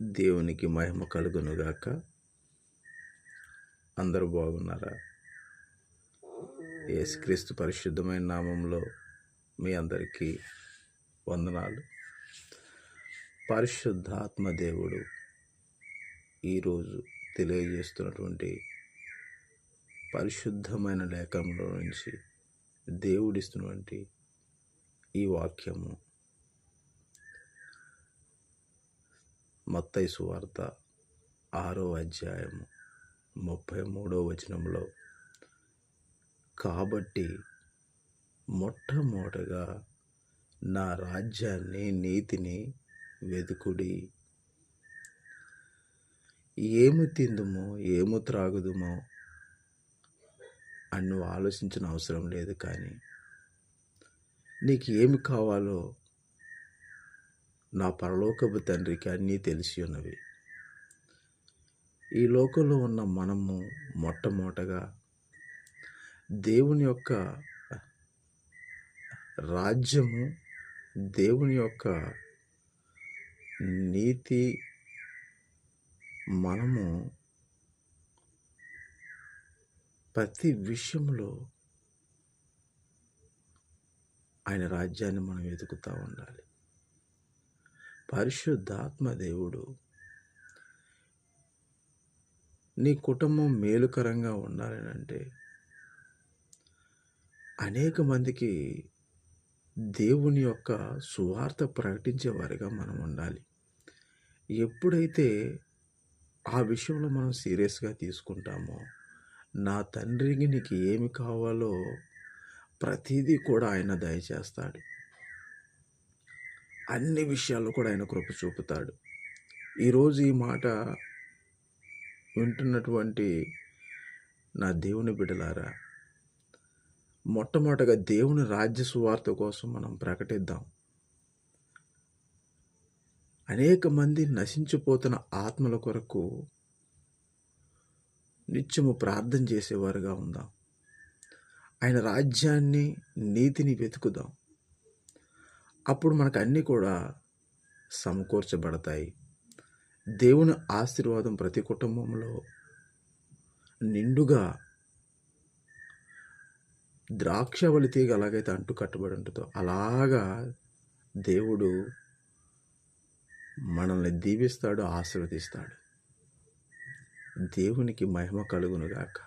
దేవునికి మహిమ కలుగునుగాక. అందరూ బాగున్నారా? యేసుక్రీస్తు పరిశుద్ధమైన నామంలో మీ అందరికీ వందనాలు. పరిశుద్ధాత్మ దేవుడు ఈరోజు తెలియజేస్తున్నటువంటి పరిశుద్ధమైన లేఖనంలో నుంచి దేవుడిస్తున్నటువంటి ఈ వాక్యము మత్తయి సువార్త 6వ అధ్యాయము 33వ వచనంలో, కాబట్టి మొట్టమొదటగా నా రాజ్యాన్ని, నీతిని వెదుకుడి. ఏమి తిందుమో, ఏమి త్రాగుదుమో అని నువ్వు ఆలోచించిన అవసరం లేదు. కానీ నీకు ఏమి కావాలో నా పరలోకపు తండ్రికి అన్నీ తెలిసి ఉన్నవి. ఈ లోకంలో ఉన్న మనము మొట్టమొదటగా దేవుని యొక్క రాజ్యము, దేవుని యొక్క నీతి, మనము ప్రతి విషయంలో ఆయన రాజ్యాన్ని మనం వెతుకుతూ ఉండాలి. పరిశుద్ధాత్మ దేవుడు నీ కుటుంబం మేలుకరంగా ఉండాలని అంటే అనేక మందికి దేవుని యొక్క సువార్త ప్రకటించేవారిగా మనం ఉండాలి. ఎప్పుడైతే ఆ విషయంలో మనం సీరియస్గా తీసుకుంటామో, నా తండ్రికి నీకు ఏమి కావాలో ప్రతిదీ కూడా ఆయన దయచేస్తాడు. అన్ని విషయాల్లో కూడా ఆయన కృప చూపుతాడు. ఈరోజు ఈ మాట వింటున్నటువంటి నా దేవుని బిడ్డలారా, మొట్టమొదటగా దేవుని రాజ్య సువార్త కోసం మనం ప్రకటిద్దాం. అనేక మంది నశించిపోతున్న ఆత్మల కొరకు నిత్యము ప్రార్థన చేసేవారుగా ఉందాం. ఆయన రాజ్యాన్ని, నీతిని వెతుకుదాం. అప్పుడు మనకు అన్నీ కూడా సమకూర్చబడతాయి. దేవుని ఆశీర్వాదం ప్రతి కుటుంబంలో నిండుగా ద్రాక్షవల్లి తీగ ఎలాగైతే అంటు కట్టబడి ఉంటుందో అలాగా దేవుడు మనల్ని దీవిస్తాడు, ఆశీర్వదిస్తాడు. దేవునికి మహిమ కలుగునుగాక.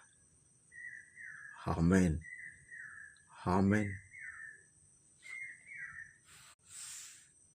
ఆమేన్, ఆమేన్.